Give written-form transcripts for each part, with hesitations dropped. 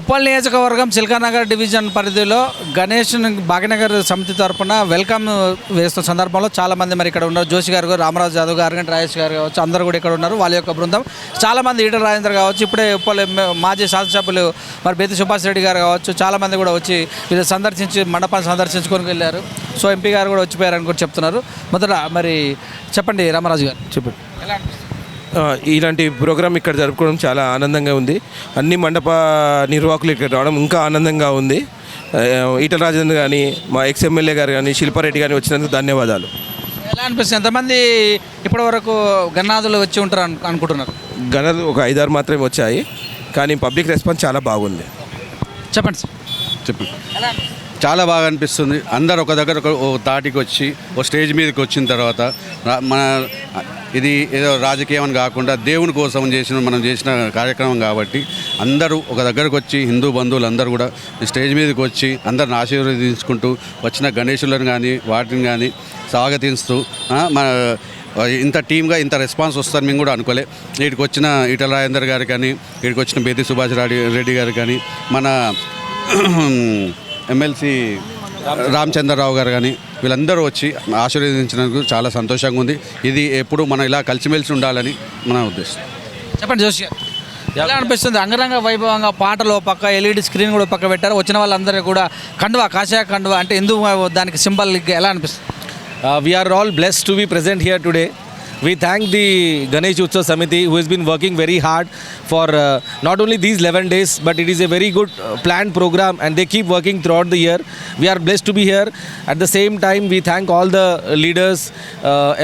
ఉప్పల్ నియోజకవర్గం చిల్కానగర్ డివిజన్ పరిధిలో గణేష్ భాగ్యనగర్ సమితి తరఫున వెల్కమ్ వేస్తున్న సందర్భంలో చాలామంది మరి ఇక్కడ ఉన్నారు. జోషి గారు, రామరాజు యాదవ్ గారు కానీ రాజేష్ గారు కావచ్చు, అందరూ కూడా ఇక్కడ ఉన్నారు. వాళ్ళ యొక్క బృందం చాలామంది ఈటల రాజేంద్ర కావచ్చు, ఇప్పుడే ఉప్పల్ మాజీ శాసనసభ్యులు మరి బేతి సుభాష్ రెడ్డి గారు కావచ్చు, చాలామంది కూడా వచ్చి వీళ్ళు సందర్శించి మండపాన్ని సందర్శించుకొని వెళ్ళారు. సో ఎంపీ గారు కూడా వచ్చిపోయారని కూడా చెప్తున్నారు. మొదట మరి చెప్పండి రామరాజు గారు, చెప్పండి ఎలా అనిపిస్తుంది? ఇలాంటి ప్రోగ్రాం ఇక్కడ జరుపుకోవడం చాలా ఆనందంగా ఉంది. అన్ని మండప నిర్వాహకులు ఇక్కడ రావడం ఇంకా ఆనందంగా ఉంది. ఈటల రాజేంద్ర కానీ, మా ఎమ్మెల్యే గారు కానీ, శిల్పారెడ్డి కానీ వచ్చినందుకు ధన్యవాదాలు. ఎలా అనిపిస్తుంది? ఎంతమంది ఇప్పటివరకు గన్నాదులు వచ్చి ఉంటారు అనుకుంటున్నారు? గణాలు ఒక 5-6 మాత్రమే వచ్చాయి, కానీ పబ్లిక్ రెస్పాన్స్ చాలా బాగుంది. చెప్పండి సార్. చెప్పండి. చాలా బాగా అనిపిస్తుంది. అందరు ఒక దగ్గర ఓ తాటికి వచ్చి ఓ స్టేజ్ మీదకి వచ్చిన తర్వాత మన ఇది ఏదో రాజకీయం అని కాకుండా దేవుని కోసం మనం చేసిన కార్యక్రమం కాబట్టి అందరూ ఒక దగ్గరకు వచ్చి హిందూ బంధువులు అందరూ కూడా స్టేజ్ మీదకి వచ్చి అందరిని ఆశీర్వదించుకుంటూ వచ్చిన గణేశులను కానీ వాటిని కానీ స్వాగతిస్తూ మన ఇంత టీమ్గా ఇంత రెస్పాన్స్ వస్తుందని మేము కూడా అనుకోలే. వీటికి వచ్చిన ఈటల రాజేందర్ గారు కానీ, వీటికి వచ్చిన బేతి సుభాష్ రెడ్డి గారు కానీ, మన ఎమ్మెల్సీ రామచంద్రరావు గారు కానీ వీళ్ళందరూ వచ్చి ఆశీర్వదించినందుకు చాలా సంతోషంగా ఉంది. ఇది ఎప్పుడు మనం ఇలా కలిసిమెలిసి ఉండాలని మన ఉద్దేశం. చెప్పండి జోషి గారు, ఎలా అనిపిస్తుంది? అంగరంగ వైభవంగా పాటలు పక్క ఎల్ఈడి స్క్రీన్ కూడా పక్క పెట్టారు. వచ్చిన వాళ్ళందరూ కూడా కండువా, కాషాయ కండువా అంటే ఎందుకు దానికి సింబల్ ఎలా అనిపిస్తుంది? We are all blessed to be present here today. We thank the Ganesh Utsav Samiti who has been working very hard for not only these 11 days, but it is a very good planned program and they keep working throughout the year. We are blessed to be here. At the same time, we thank all the leaders,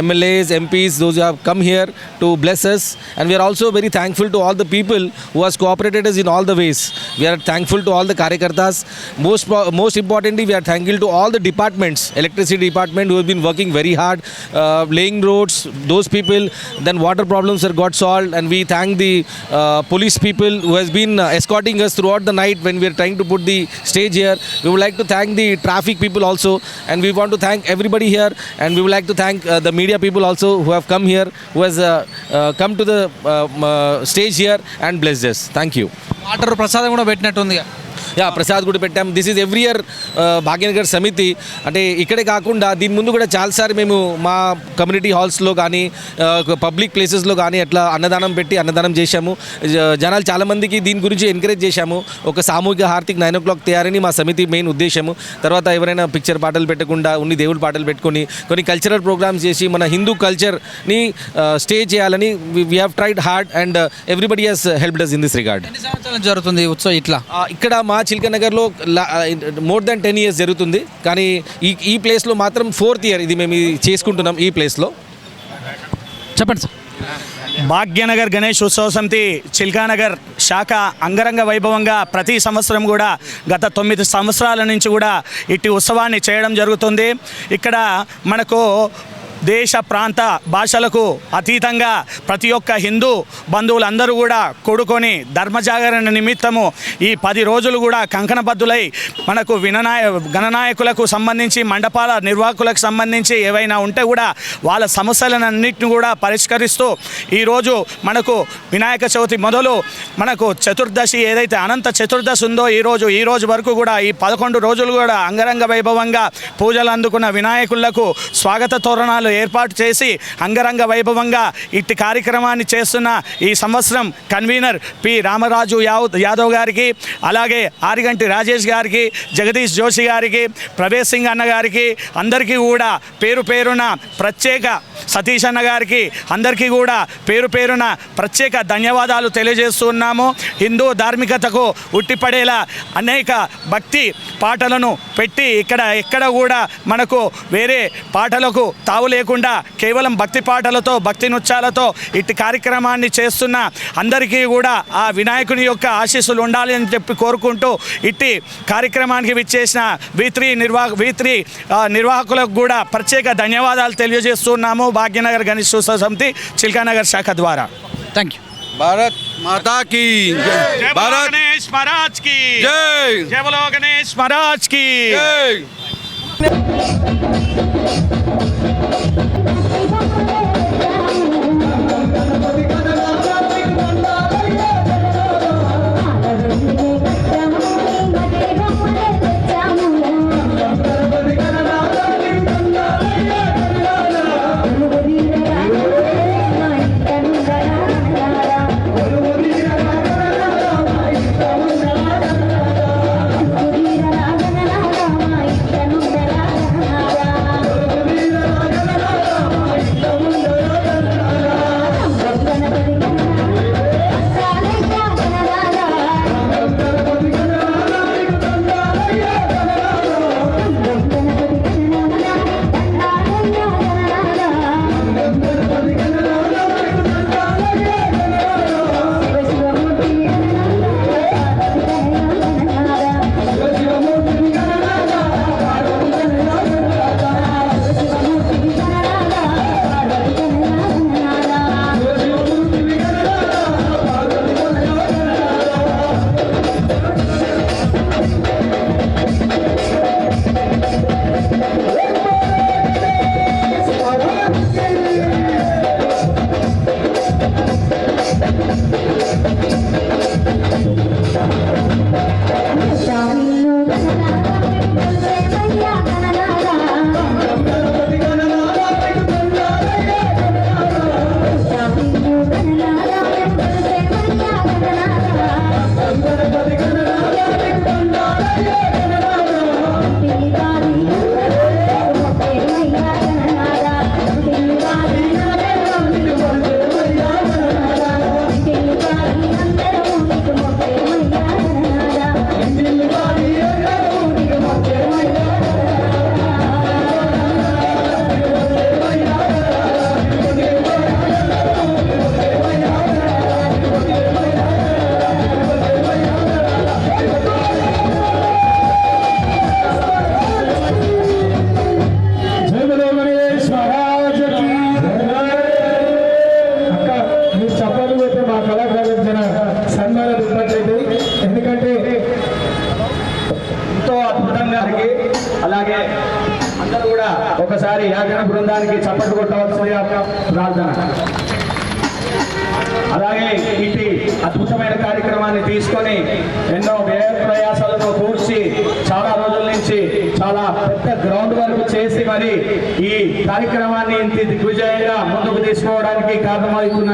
MLAs, MPs, those who have come here to bless us. And we are also very thankful to all the people who has cooperated us in all the ways. We are thankful to all the Karyakartas. Most importantly, we are thankful to all the departments, electricity department who have been working very hard, laying roads, those people, then water problems are got solved, and we thank the police people who has been escorting us throughout the night when we are trying to put the stage here. We would like to thank the traffic people also, and we want to thank everybody here, and we would like to thank the media people also who have come here, who has come to the stage here and blessed us. Thank you. Water ప్రసాదం కూడా పెట్టినట్టుంది. ప్రసాద్ కూడా పెట్టాం. This is every year Bhagyanagar సమితి అంటే ఇక్కడే కాకుండా దీని ముందు కూడా చాలాసారి మేము మా కమ్యూనిటీ హాల్స్లో కానీ పబ్లిక్ ప్లేసెస్లో కానీ అట్లా అన్నదానం పెట్టి అన్నదానం చేశాము. జనాలు చాలామందికి దీని గురించి ఎంకరేజ్ చేశాము. ఒక సామూహిక హారతికి 9 o'clock తయారని మా సమితి మెయిన్ ఉద్దేశము. తర్వాత ఎవరైనా పిక్చర్ పాటలు పెట్టకుండా ఉన్ని దేవుడి పాటలు పెట్టుకొని కొన్ని కల్చరల్ ప్రోగ్రామ్స్ చేసి మన హిందూ కల్చర్ని స్టే చేయాలని we have tried hard and everybody has helped us in this regard. ఎన్ని సంవత్సరాలు జరుగుతుంది ఉత్సవం ఇట్లా? ఇక్కడ మా చిల్కనగర్లో మోర్ దాన్ 10 years జరుగుతుంది, కానీ ఈ ప్లేస్లో మాత్రం 4th year ఇది మేము చేసుకుంటున్నాం ఈ ప్లేస్లో. చెప్పండి సార్. భాగ్యనగర్ గణేష్ ఉత్సవ సమితి చిల్కానగర్ శాఖ అంగరంగ వైభవంగా ప్రతి సంవత్సరం కూడా గత 9 సంవత్సరాల నుంచి కూడా ఇట్టి ఉత్సవాన్ని చేయడం జరుగుతుంది. ఇక్కడ మనకు దేశ ప్రాంత భాషలకు అతీతంగా ప్రతి ఒక్క హిందూ బంధువులందరూ కూడా కూడుకొని ధర్మజాగరణ నిమిత్తము ఈ 10 రోజులు కూడా కంకణబద్దులై మనకు గణనాయకులకు సంబంధించి మండపాల నిర్వాహకులకు సంబంధించి ఏవైనా ఉంటే కూడా వాళ్ళ సమస్యలన్నింటిని కూడా పరిష్కరిస్తూ ఈరోజు మనకు వినాయక చవితి మొదలు మనకు చతుర్దశి ఏదైతే అనంత చతుర్దశి ఉందో ఈ రోజు వరకు కూడా ఈ 11 రోజులు కూడా అంగరంగ వైభవంగా పూజలు అందుకున్న వినాయకులకు స్వాగత తోరణాలు ఏర్పాటు చేసి అంగరంగ వైభవంగా ఇట్టి కార్యక్రమాన్ని చేస్తున్న ఈ సంవత్సరం కన్వీనర్ పి రామరాజు యాదవ్ గారికి, అలాగే ఆరిగంటి రాజేష్ గారికి, జగదీష్ జోషి గారికి, ప్రవేశ్ సింగ్ అన్న గారికి అందరికీ కూడా పేరు పేరున ప్రత్యేక సతీష్ అన్న గారికి అందరికీ కూడా పేరు పేరున ప్రత్యేక ధన్యవాదాలు తెలియజేస్తున్నాము. హిందూ ధార్మికతకు ఉట్టిపడేలా అనేక భక్తి పాటలను పెట్టి ఎక్కడ కూడా మనకు వేరే పాటలకు తావు లేకుండా కేవలం భక్తి పాటలతో భక్తి నృత్యాలతో ఇట్టి కార్యక్రమాన్ని చేస్తున్న అందరికీ కూడా ఆ వినాయకుని యొక్క ఆశీస్సులు ఉండాలి అని చెప్పి కోరుకుంటూ ఇట్టి కార్యక్రమానికి విచ్చేసిన V3 నిర్వాహకులకు కూడా ప్రత్యేక ధన్యవాదాలు తెలియజేస్తున్నాము భాగ్యనగర్ గణేష్ ఉత్సవ సమితి చిల్కానగర్ శాఖ ద్వారా. Thank you. భారత్ మాతా కీ జై. భారత్ గణేష్ మహారాజ్ కి జై. జై బోలో గణేష్ మహారాజ్ కి జై. అలాగే అందరూ కూడా ఒకసారి యాగన బృందానికి చప్పట్లు కొట్టవలసిందిగా ప్రార్థన. అలాగే ఇటు అద్భుతమైన కార్యక్రమాన్ని తీసుకొని ఎన్నో వ్యయ ప్రయాసాలతో కూర్చి చాలా రోజుల నుంచి చాలా పెద్ద గ్రౌండ్ వర్క్ చేసి మరి ఈ కార్యక్రమాన్ని ఇంత దిగ్విజయంగా ముందుకు తీసుకోవడానికి కారణమవుతున్న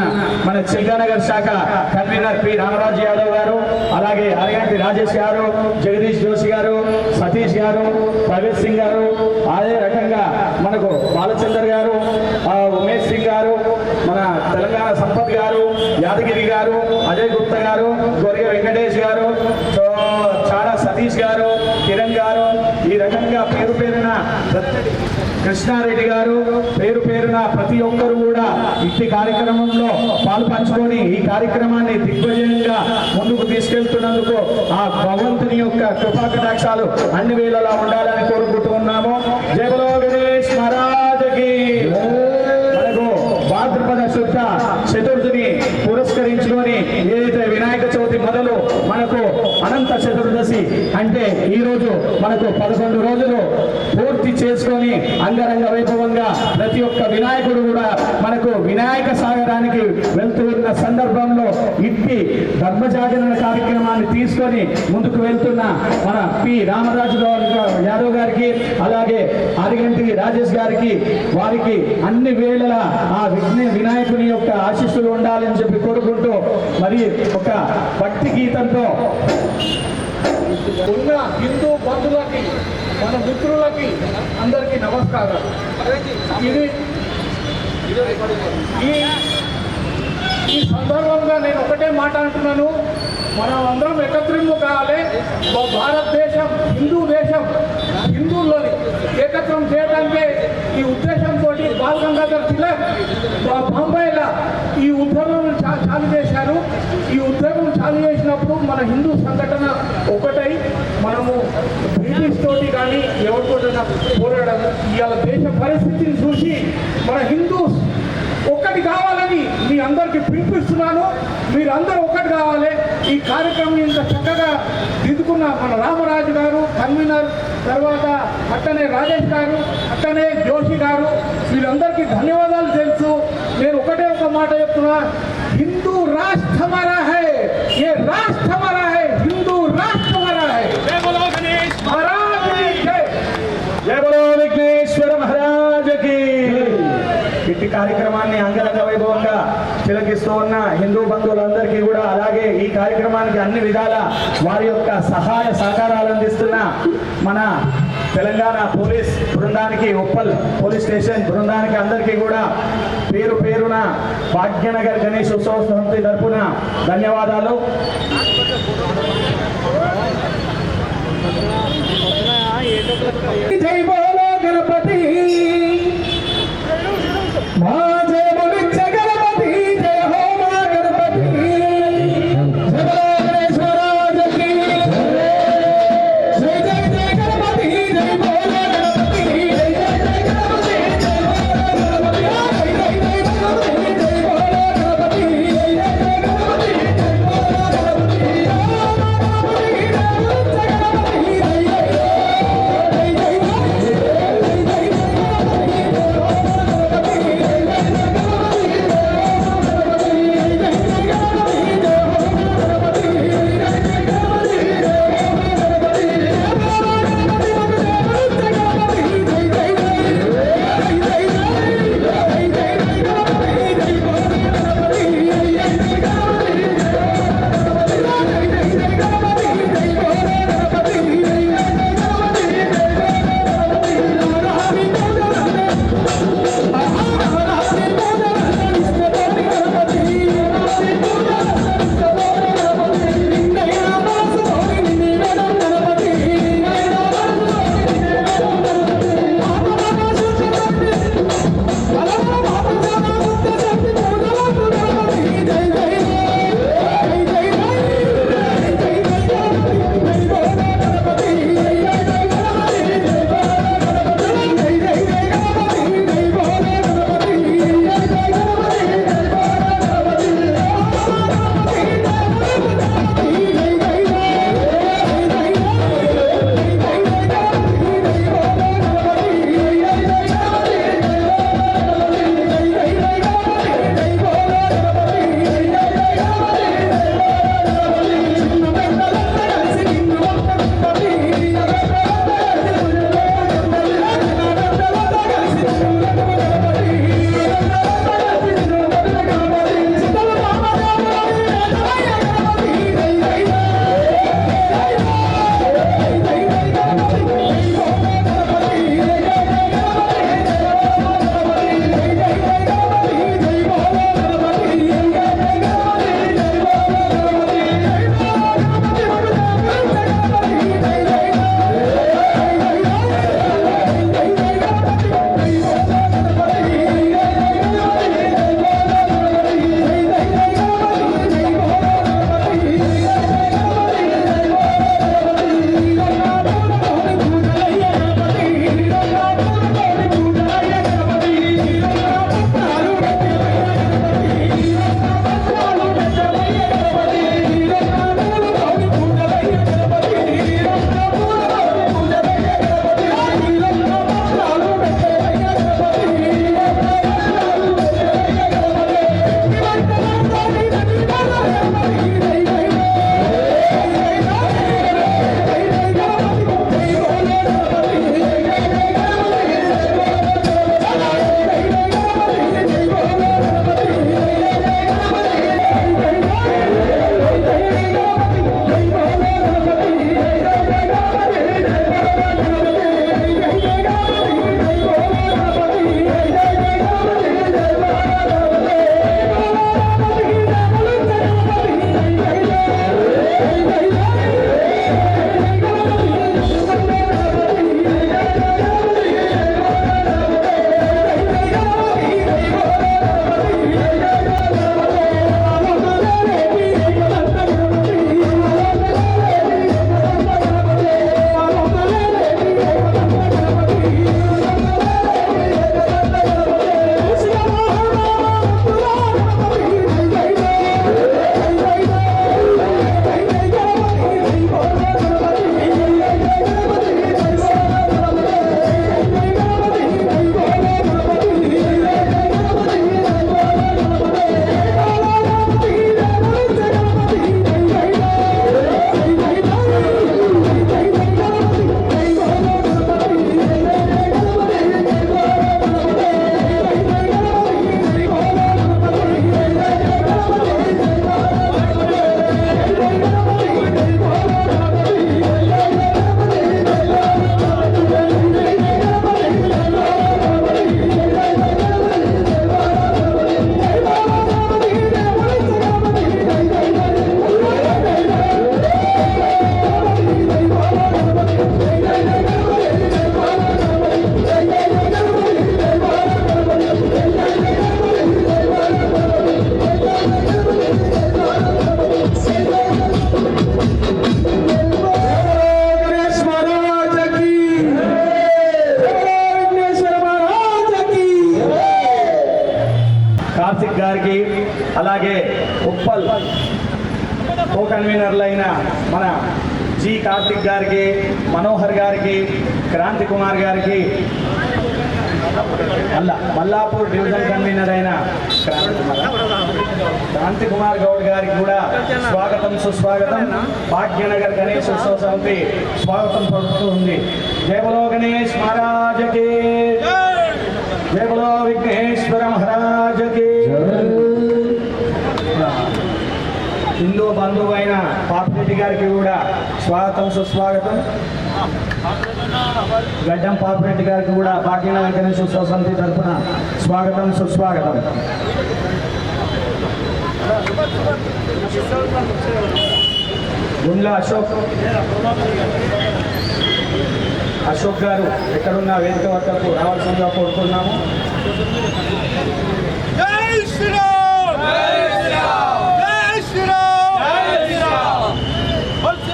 మన చిల్కానగర్ శాఖ కన్వీనర్ పి రామరాజు యాదవ్ గారు, అలాగే అరగంటి రాజేష్ గారు, జగదీష్ జోషి గారు, సతీష్ గారు, ప్రవీణ్ సింగ్ గారు, అదే రకంగా మనకు బాలచందర్ గారు, ఉమేష్ సింగ్ గారు, మన తెలంగాణ సంపత్ గారు, యాదగిరి గారు, అజయ్ గుప్తా గారు, గొరిగ వెంకటేష్ గారు, చాలా సతీష్ గారు, కిరణ్ గారు, ఈ రకంగా పేరు పేరున కృష్ణారెడ్డి గారు, పేరు పేరున ప్రతి ఒక్కరు కూడా ఇట్టి కార్యక్రమంలో పాల్పంచుకొని ఈ కార్యక్రమాన్ని దిగ్విజయంగా ముందుకు తీసుకెళ్తున్నందుకు ఆ భగవంతుని యొక్క కృపాకటాక్షాలు అన్ని వేళలా ఉండాలని కోరుకుంటూ ఉన్నాము. జై బలో గణేష్ మహారాజుకి. మనకు భాద్రపద శుద్ధ చతుర్థిని పురస్కరించుకొని ఏదైతే వినాయక చవితి మొదలు మనకు అనంత చతుర్దశి అంటే ఈ రోజు మనకు 11 రోజులు పూర్తి చేసుకొని అంగరంగ వైభవంగా ప్రతి ఒక్క వినాయకుడు కూడా మనకు వినాయక సాగరానికి వెళ్తూ ఉన్న సందర్భంలో ఇట్టి ధర్మజాగరణ కార్యక్రమాన్ని తీసుకొని ముందుకు వెళ్తున్న మన పి రామరాజు యాదవ్ గారికి, అలాగే అరిగంటి రాజేష్ గారికి, వారికి అన్ని వేళలా ఆ వినాయకుని యొక్క ఆశీస్సులు ఉండాలని చెప్పి కోరుకుంటూ మరి ఒక భక్తి గీతంతో ఉన్న హిందూ బంధువులకి, మన మిత్రులకి అందరికీ నమస్కారం. ఇది ఈ సందర్భంగా నేను ఒకటే మాట అంటున్నాను, మనం అందరం ఏకత్రిము కావాలి. భారతదేశం హిందూ దేశం, హిందువుల్లోని ఏకత్రం చేయడానికి ఈ ఉద్దేశంతో బాల్ గంగాధర్ తిలక్ బాంబేలో ఈ ఉద్యమం చాలు చేశారు. ఈ ఉద్యమం చాలు చేసినప్పుడు మన హిందూ సంఘటన ఒకటై మనము బ్రిటిష్ తోటి కానీ ఎవరితోటైనా పోరాడడం, ఇవాళ దేశ పరిస్థితిని చూసి మన హిందూ ఒక్కటి కావాలని మీ అందరికీ పిలిపిస్తున్నాను. మీరందరూ ఒక్కటి కావాలి. ఈ కార్యక్రమం ఇంత చక్కగా దిద్దుకున్న మన రామరాజు గారు కన్వీనర్, తర్వాత అట్టనే రాజేష్ గారు, అట్టనే జోషి గారు, వీళ్ళందరికీ ధన్యవాదాలు తెలుసు. నేను ఒకటే ఒక మాట చెప్తున్నా, హిందూ రాష్ట్ర హమారా హై, ఏ రాష్ట్ర హమారా హై, హిందూ రాష్ట్ర హమారా హై. జై బోలో గణేష్ మహారాజ్ కి జై. జై బోలో విఘ్నేశ్వర మహారాజ్ కి. ఇట్టి కార్యక్రమాన్ని అంగరంగ వైభవంగా తిలకిస్తూ ఉన్న హిందూ బంధువులందరికీ కూడా, అలాగే ఈ కార్యక్రమానికి అన్ని విధాల వారి యొక్క సహాయ సహకారాలు అందిస్తున్న మన తెలంగాణ పోలీస్ బృందానికి, ఉప్పల్ పోలీస్ స్టేషన్ బృందానికి అందరికీ కూడా పేరు పేరున భాగ్యనగర్ గణేష్ ఉత్సవ సమితి తరపున ధన్యవాదాలు. జై బోలో గణపతి మా జయ బోలిచ్చ గణపతి, జయ హో మా గణపతి. జయ బోలో గణేశ్ మహారాజుకి జయ. జయ జయ గణపతి, జయ బోలో గణపతి, జయ జయ గణపతి, జయ బోలో గణపతి, జయ జయ గణపతి, జయ బోలో గణపతి, జయ జయ గణపతి, జయ బోలో గణపతి. అలాగే ఉప్పల్ కో కన్వీనర్లైన మన జి కార్తిక్ గారికి, మనోహర్ గారికి, క్రాంతి కుమార్ గారికి, మల్లాపూర్ డివిజన్ కన్వీనర్ అయిన క్రాంతి కుమార్ గౌడ్ గారికి కూడా స్వాగతం సుస్వాగతం. భాగ్యనగర్ గణేష్ ఉత్సవ సమితి స్వాగతం పలుకుతుంది. జై బలో గణేష్ మహారాజకి, జై బలో విఘ్నేశ్వర మహారాజకి. హిందూ బంధువు అయిన పాపిరెడ్డి గారికి కూడా స్వాగతం సుస్వాగతం. గడ్డం పాపిరెడ్డి గారికి కూడా భాగ్యనగర్ గణేష్ ఉత్సవ సమితి తరఫున స్వాగతం సుస్వాగతం. గుండ్ల అశోక్ గారు ఎక్కడున్న వేదిక వద్దకు రావాల్సిందిగా కోరుతున్నాము.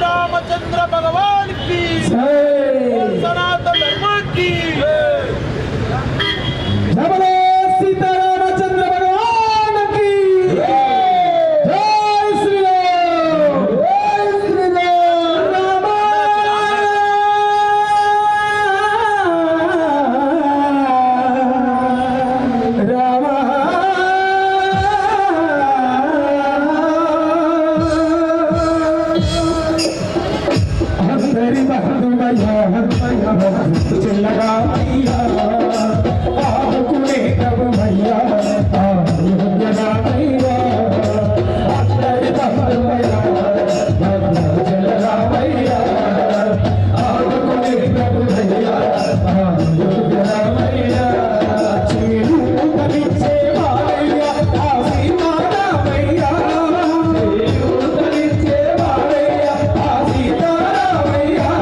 रामचंद्र भगवान की सनातन धर्म की सीतारामचंद्र भगवान की जय श्री राम, जय श्री राम. चिल्लगा भैया कुने तब भैया जगा भैया चिल्लगा भैया कुने तब भैया जगा भैया चीरू तलीचे भैया आसी माता भैया चीरू तलीचे भैया आसी तारा भैया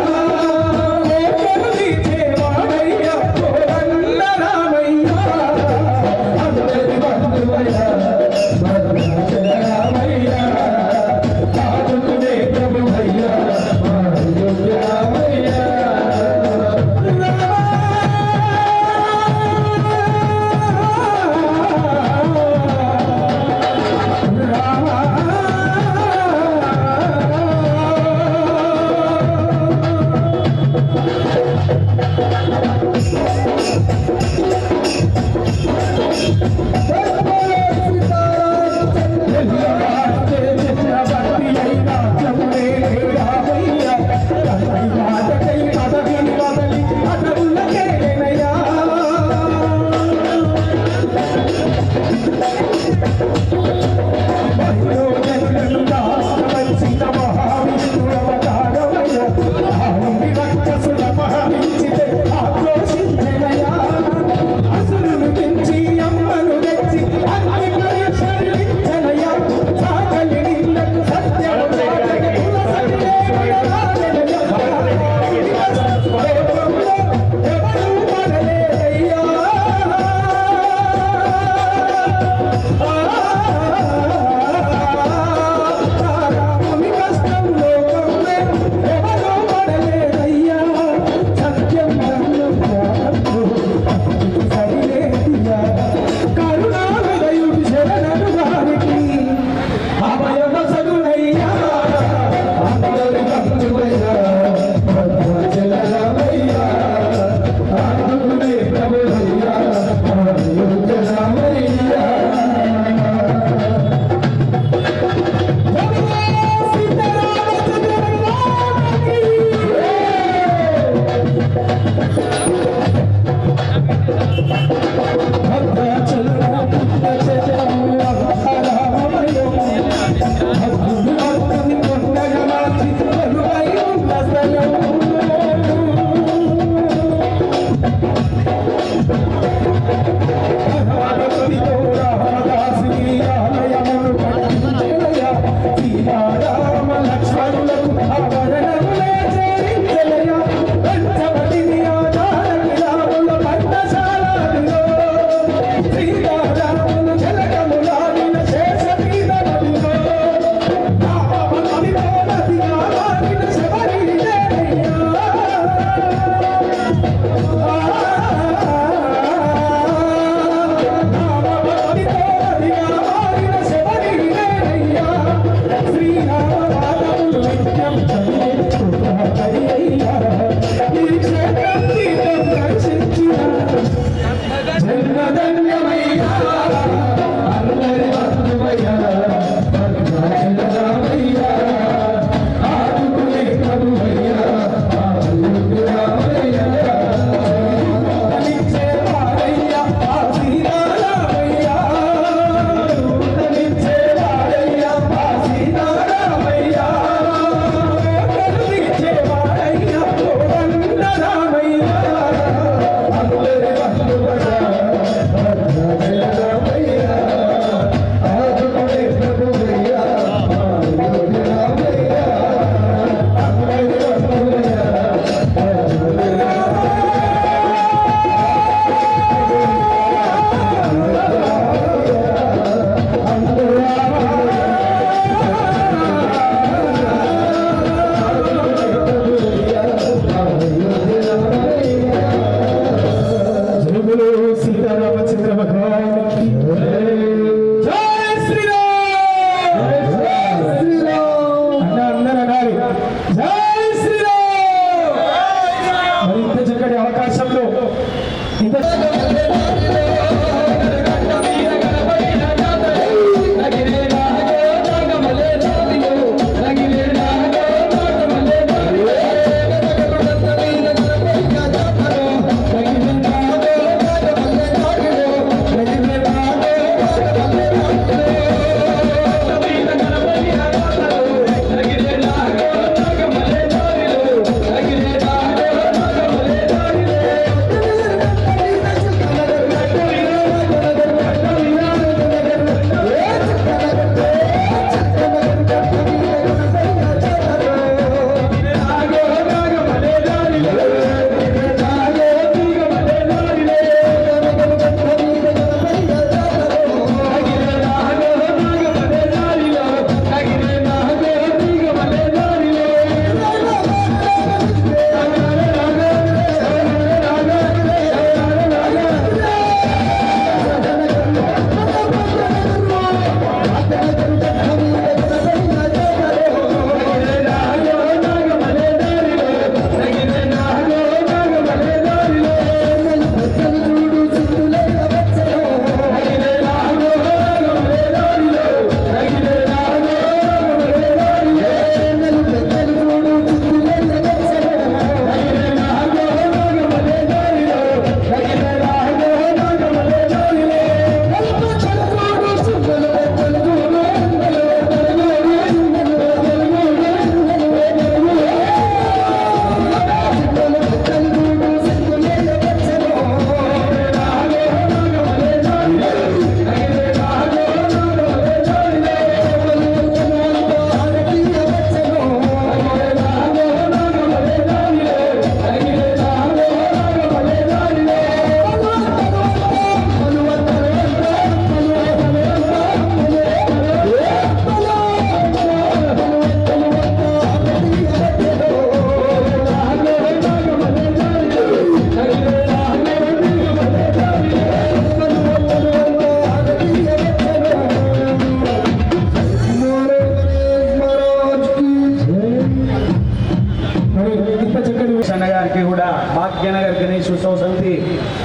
అన్న గారికి కూడా భాగ్యనగర్ గణేష్ ఉత్సవ సమితి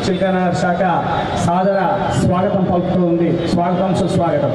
చిల్కానగర్ శాఖ సాదర స్వాగతం పలుకుతూ ఉంది. స్వాగతం, సుస్వాగతం.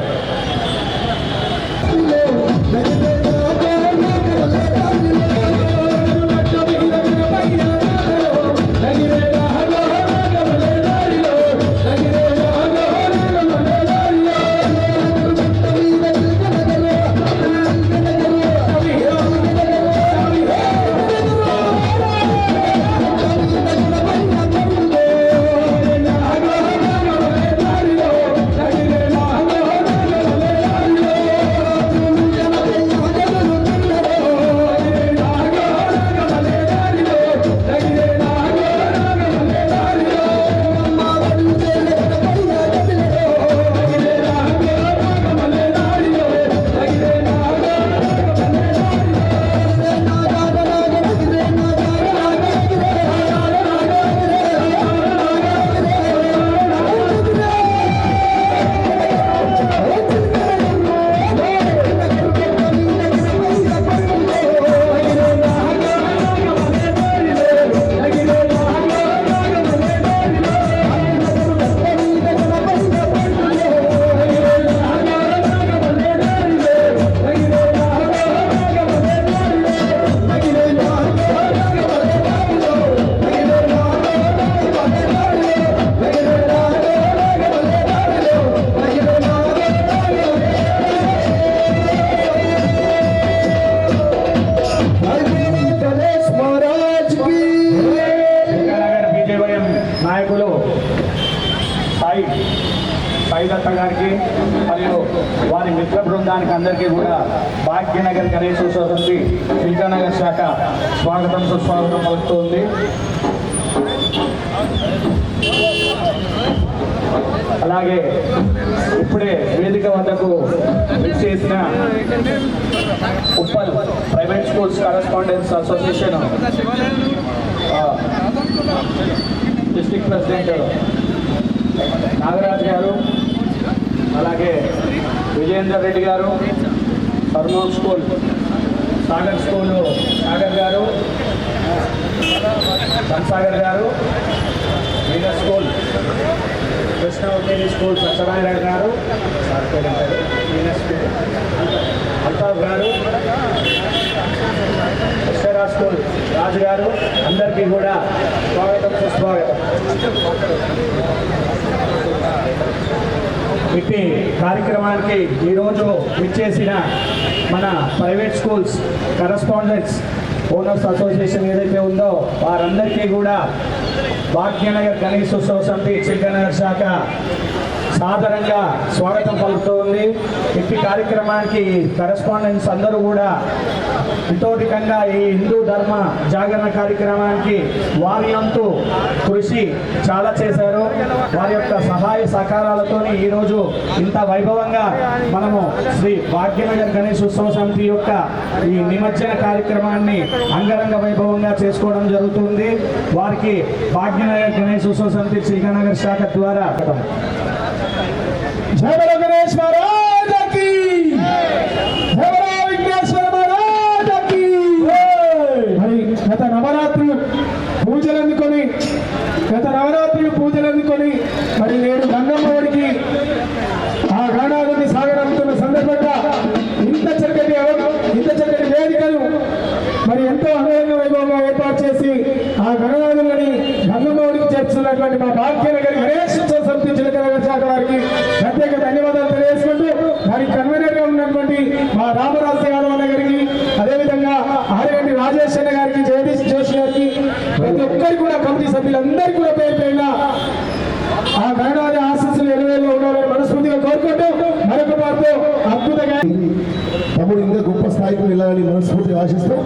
నాయకులు సాయి దత్త గారికి మరియు వారి మిత్ర బృందానికి అందరికీ కూడా భాగ్యనగర్ గణేష్ ఉత్సవ సమితి చిల్కానగర్ శాఖ స్వాగతం, సుస్వాగతం పలుకుతుంది. అలాగే ఇప్పుడే వేదిక వద్దకు చేసిన Uppal private schools correspondence association district president Nagaraj గారు, అలాగే విజయేందర్ రెడ్డి గారు, సర్మోన్ స్కూల్ సాగర్ స్కూల్ సాగర్ గారు, సన్సాగర్ గారు, వీనస్ స్కూల్ కృష్ణవతి స్కూల్ సత్యనారాయణ గారు, వీనస్ స్కూల్ అల్తాఫ్ గారు, అక్షరా స్కూల్ రాజు గారు, అందరికీ కూడా స్వాగతం, సుస్వాగతం. ఇట్టి కార్యక్రమానికి ఈరోజు విచ్చేసిన మన private schools correspondents owners association ఏదైతే ఉందో వారందరికీ కూడా భాగ్యనగర్ గణేష్ ఉత్సవ సమితి చిల్కానగర్ శాఖ సాదరంగా స్వాగతం పలుకుతూ ఉంది. ఇట్టి కార్యక్రమానికి కరెస్పాండెంట్స్ అందరూ కూడా ఇతోధికంగా ఈ హిందూ ధర్మ జాగరణ కార్యక్రమానికి వారి వంతు కృషి చాలా చేశారు. వారి యొక్క సహాయ సహకారాలతో ఈరోజు ఇంత వైభవంగా మనము శ్రీ భాగ్యనగర్ గణేష్ ఉత్సవ సమితి యొక్క ఈ నిమజ్జన కార్యక్రమాన్ని అంగరంగ వైభవంగా చేసుకోవడం జరుగుతుంది. వారికి భాగ్యనగర్ గణేష్ ఉత్సవ సమితి చిల్కానగర్ శాఖ ద్వారా జై బలో గణేష్ మహారాజకి, జై బలో విఘ్నేశ్వర మహారాజకి. మరి గత నవరాత్రులు పూజలు అందుకొని మరి నేడు గంగమ్మవాడికి ఆ గణాలని సాగరంతున్న సందర్భంగా ఇంత చక్కటి వేదికలు మరి ఎంతో అంగరంగ వైభవంగా ఏర్పాటు చేసి ఆ గణనాథులని గంగమ్మవాడికి చేర్చున్నటువంటి మా భాగ్యనగర్ గణేష్ ఉత్సవ సమితి చిల్కానగర్ శాఖ వారికి ప్రత్యేక ధన్యవాదాలు తెలియజేసుకుంటూ దానికి కన్వీనర్ గా ఉన్నటువంటి మా రామరాజు యాదవ్ అన్న గారికి, అదేవిధంగా ఆరగంటి రాజేష్ అన్న గారికి, జగదీష్ జోషి గారికి, ప్రతి ఒక్కరికి కూడా కమిటీ సభ్యులందరికీ కూడా పేరు పేరున ఆ గణనాథ ఆశీస్సులు ఎరువేలో ఉండాలని మనస్ఫూర్తిగా కోరుకుంటూ మరొక పాటు అద్భుతంగా తమ్ముడు ఇంకా గొప్ప స్థాయికి వెళ్ళాలని మనస్ఫూర్తిగా ఆశిస్తూ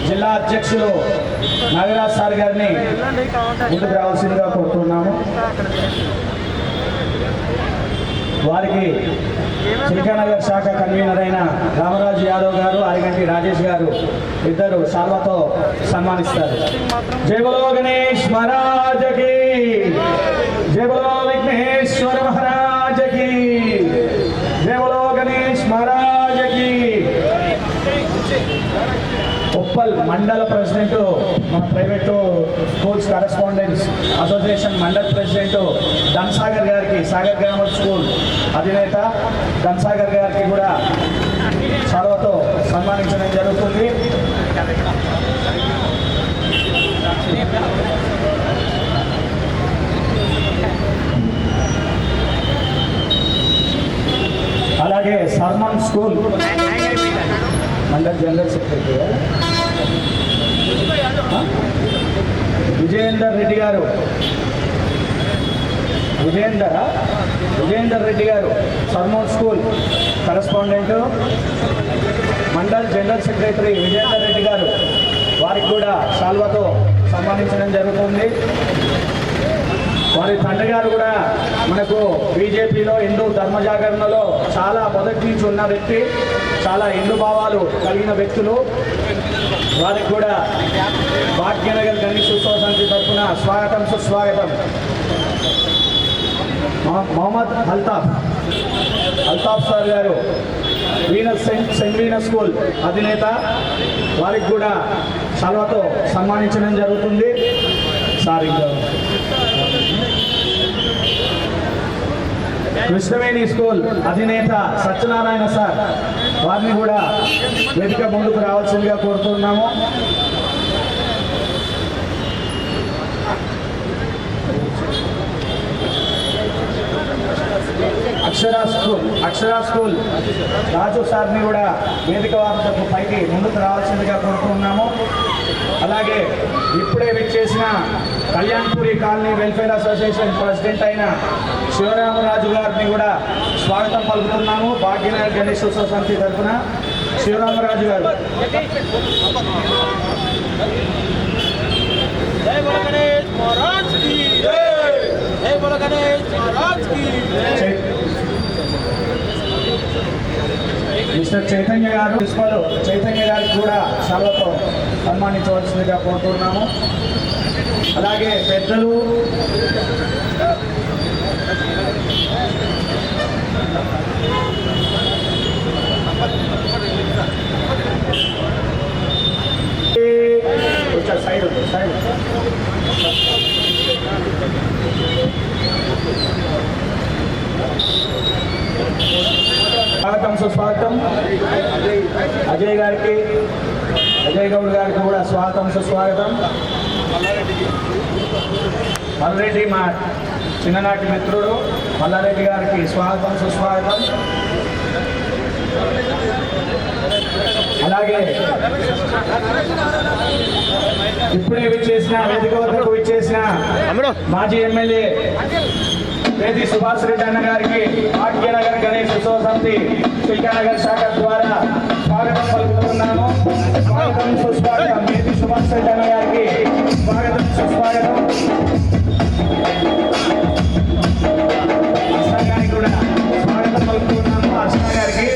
జిల్లా అధ్యక్షులు నాగరాజ్ సార్ గారిని ముందుకు రావాల్సిందిగా కోరుతున్నాము. వారికి చిల్కానగర్ శాఖ కన్వీనర్ అయిన రామరాజు యాదవ్ గారు, అరిగంటి రాజేష్ గారు ఇద్దరు శాల్వాతో సన్మానిస్తారు. జై బలో గణేష్ మహారాజ్ కి, జై బలో విఘ్నేశ్వర మహారాజ్ కి, జై బలో గణేష్ మహారాజ్ కి. ఉప్పల్ మండల ప్రెసిడెంట్, మన ప్రైవేటు స్కూల్స్ కరెస్పాండెంట్స్ అసోసియేషన్ మండల ప్రెసిడెంట్ ధన్సాగర్ గారికి, సాగర్ గ్రామర్ స్కూల్ అధినేత ధన్సాగర్ గారికి కూడా చొరవతో సన్మానించడం జరుగుతుంది. అలాగే సర్మన్ స్కూల్ మండల జనరల్ సెక్రటరీ విజయేందర్ రెడ్డి గారు, విజయేందర్ రెడ్డి గారు sermon school correspondent, mandal general secretary Vijayender Reddy గారు, వారికి కూడా శాల్వాతో సన్మానించడం జరుగుతుంది. వారి తండ్రి గారు కూడా మనకు బీజేపీలో హిందూ ధర్మ జాగరణలో చాలా మొదటి నుంచి ఉన్న వ్యక్తి, చాలా హిందూ భావాలు కలిగిన వ్యక్తులు. వారికి కూడా భాగ్యనగర్ గణేష్ ఉత్సవ సమితి తరఫున స్వాగతం సుస్వాగతం. మొహమ్మద్ అల్తాఫ్ సార్ గారు వీనస్ సెయింట్ వీనస్ స్కూల్ అధినేత, వారికి కూడా శాల్వాతో సన్మానించడం జరుగుతుంది. సార్ కృష్ణవేణి స్కూల్ అధినేత సత్యనారాయణ సార్, వారిని కూడా వేదిక ముందుకు రావాల్సిందిగా కోరుతున్నాము. అక్షరా స్కూల్ రాజు సార్ని కూడా వేదిక వార్తకు పైకి ముందుకు రావాల్సిందిగా కోరుతున్నాము. అలాగే ఇప్పుడే విచ్చేసిన Kalyanpuri colony welfare association president అయిన శివరామరాజు గారిని కూడా స్వాగతం పలుకుతున్నాము. భాగ్యనగర్ గణేష్ ఉత్సవ సమితి తరఫున శివరామరాజు గారు. మిస్టర్ చైతన్య గారు, ప్రిన్సిపల్ చైతన్య గారికి కూడా శాల్వాతో సన్మానించవలసిందిగా కోరుతున్నాము. అలాగే పెద్దలు, సైడ్ స్వాగతం సుస్వాగతం. అజయ్ గారికి, అజయ్ గౌడ్ గారికి కూడా స్వాగతం సుస్వాగతం. మల్లారెడ్డి మా చిన్ననాటి మిత్రుడు మల్లారెడ్డి గారికి స్వాగతం సుస్వాగతం. అలాగే ఇప్పుడే విచ్చేసిన వేదిక వద్దకు విచ్చేసిన మాజీ ఎమ్మెల్యే పేది సుభాష్ రెడ్డి అన్న గారికి భాగ్యనగర్ గణేష్ ఉత్సవ సమితి చిల్కానగర్ శాఖ ద్వారా స్వాగతం పలుకుతున్నాము. స్వాగతం సుస్వాగతం. పేది సుభాష్ రెడ్డి అన్న గారికి స్వాగతం సుస్వాగతం. అర్చన గారికి కూడా స్వాగతం పలుకుతున్నాము. అర్చన గారికి,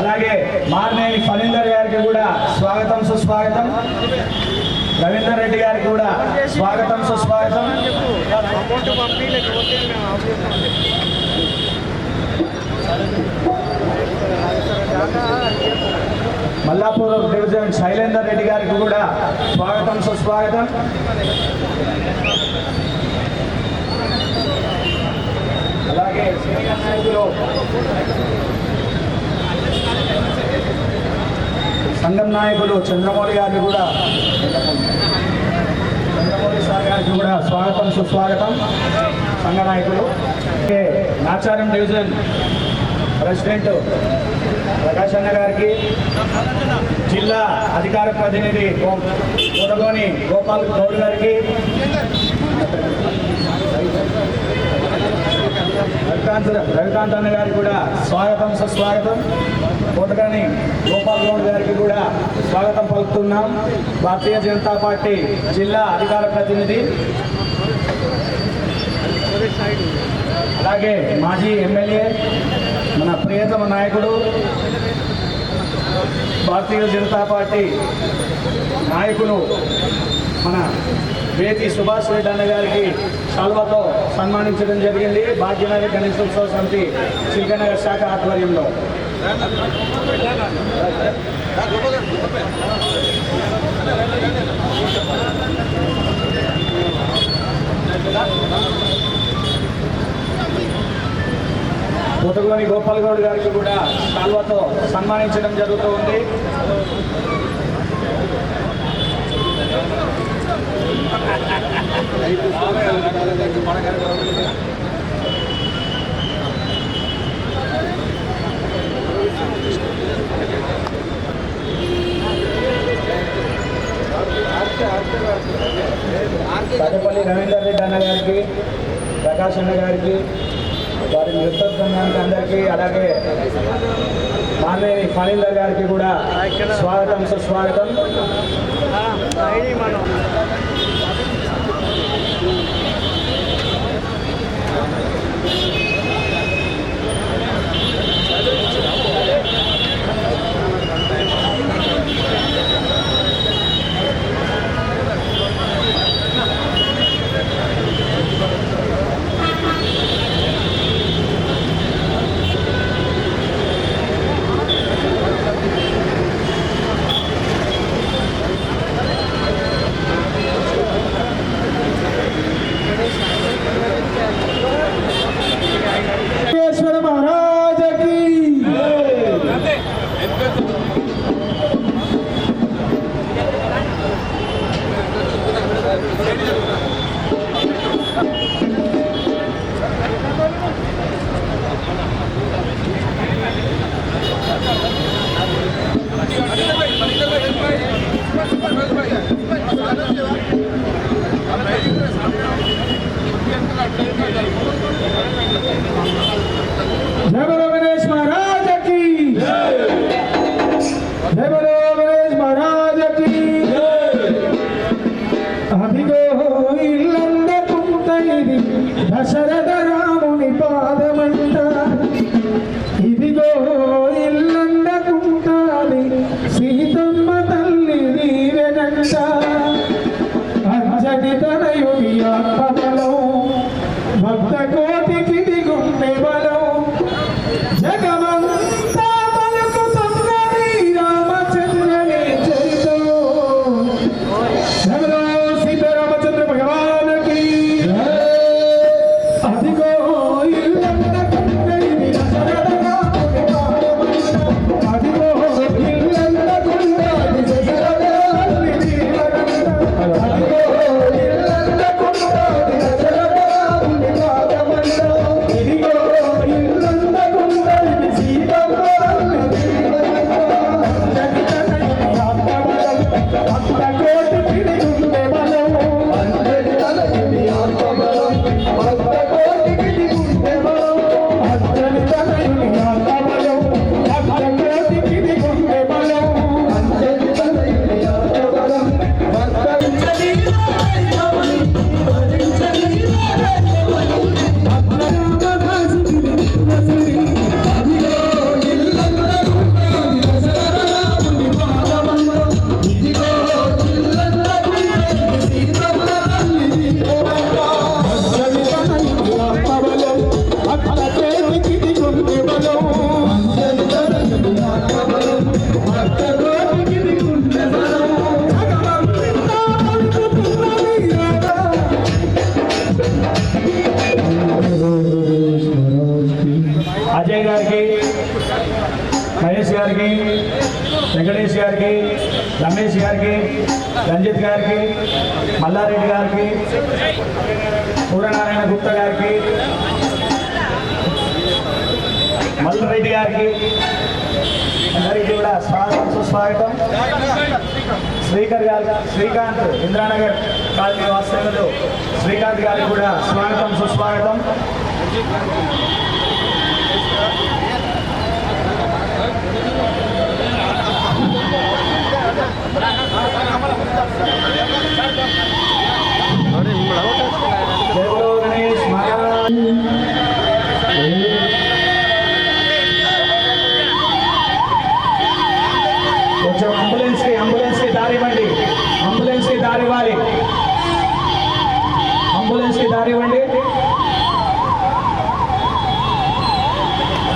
అలాగే మార్నేని ఫణీందర్ గారికి కూడా స్వాగతం సుస్వాగతం. రవీందర్ రెడ్డి గారికి కూడా స్వాగతం సుస్వాగతం. మల్లాపూర్ డివిజన్ శైలేందర్ రెడ్డి గారికి కూడా స్వాగతం సుస్వాగతం. అలాగే సీనియర్ నాయకులు సంఘం నాయకులు చంద్రమౌళి గారికి కూడా, చంద్రమౌళి సార్ గారికి కూడా స్వాగతం సుస్వాగతం. సంఘ నాయకులు నాచారం డివిజన్ ప్రెసిడెంట్ ప్రకాష్ అన్న గారికి, జిల్లా అధికార ప్రతినిధి కొడగోని గోపాల్ గౌడ్ గారికి, రవికాంత్ అన్న గారికి కూడా స్వాగతం సుస్వాగతం. కోటగాని గోపాల్ గౌడ్ గారికి కూడా స్వాగతం పలుకుతున్నాం. భారతీయ జనతా పార్టీ జిల్లా అధికార ప్రతినిధి, అలాగే మాజీ ఎమ్మెల్యే మన ప్రియతమ నాయకుడు భారతీయ జనతా పార్టీ నాయకులు మన బేతి సుభాష్ రెడ్డి అన్న గారికి శాల్వాతో సన్మానించడం జరిగింది. భాగ్యనగర్ గణేశోత్సవ సమితి చిల్కనగర్ శాఖ ఆధ్వర్యంలో. కొత్తగోని గోపాల్ గౌడ్ గారికి కూడా శాల్వాతో సన్మానించడం జరుగుతూ ఉంది. కడపల్లి రవీందర్ రెడ్డి అన్న గారికి, ప్రకాష్ అన్న గారికి, వారి నేతృత్వానికి అందరికీ, అలాగే మాన్వేని ఫణీందర్ గారికి కూడా స్వాగతం సుస్వాగతం. జై బలో గణేష్ మహారాజ్ కి జై. జై బలో గణేష్ మహారాజ్ కి జై. అదిగో ఇల్లందకుంటైది దశరథ రాముని పాదమంట. ఇదిగో ఇల్లందకుంటాది సీతమ్మ తల్లి దీవెనంట. అంజని తనయుని ఆత్మబలం భక్త కోటికి దిగుండే బలం. జగమంతా పలుకుతున్నది రామచంద్రని చరితం. జగలో సీతారామచంద్ర భగవానుకి అదిగో ఇల్లందకుంటైది దశరథ రాముని పాదమంట. అదిగో ఇల్లందకుంటాది దశరథ రాముని దీవెనంట. అదిగో ఇల్లందకుంటాది దశరథ రాముని పాదమంట. ఇదిగో ఇల్లందకుంటాది సీతమ్మ తల్లి దీవెనంట. అంజని తనయుని ఆత్మబలం భక్త కోటికి దిగుండే బలం. అంజని తనయుని ఆత్మబలం భక్త కోటికి దిగుండే బలం. అంజని తనయుని ఆత్మబలం భక్త కోటికి దిగుండే బలం. అంజని తనయుని ఆత్మబలం భక్త అజయ్ గారికి, మహేష్ గారికి, వెంకటేష్ గారికి, రమేష్ గారికి, రంజిత్ గారికి, మల్లారెడ్డి గారికి, సూర్యనారాయణ గుప్తా గారికి, మల్లారెడ్డి గారికి అందరికీ కూడా స్వాగతం సుస్వాగతం. శ్రీకాంత్ ఇంద్రానగర్ కాలనీ వాస్తవ్యులు శ్రీకాంత్ గారికి కూడా స్వాగతం సుస్వాగతం. జై బలో గణేష్ మహారాజ్. దారి ఇవ్వాలి, అంబులెన్స్కి దారి ఇవ్వండి.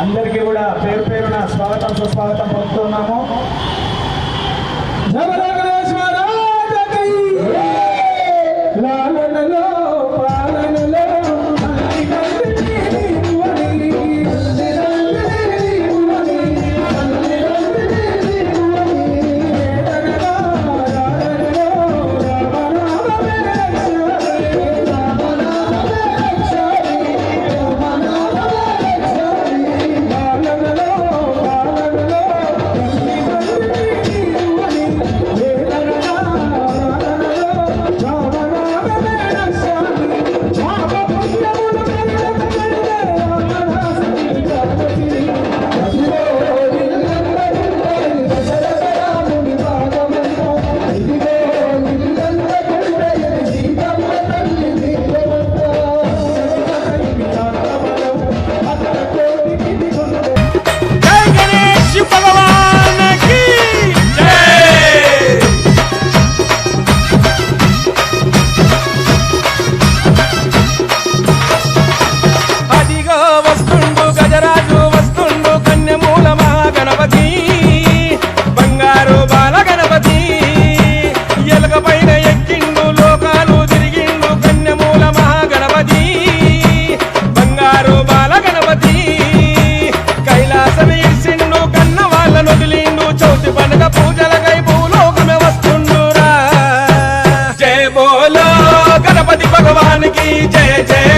అందరికీ కూడా పేరు పేరున స్వాగతం సుస్వాగతం పలుకుతున్నాము. లాలనలో పాలనలో గణపతి భగవాన్ కి జయ జయ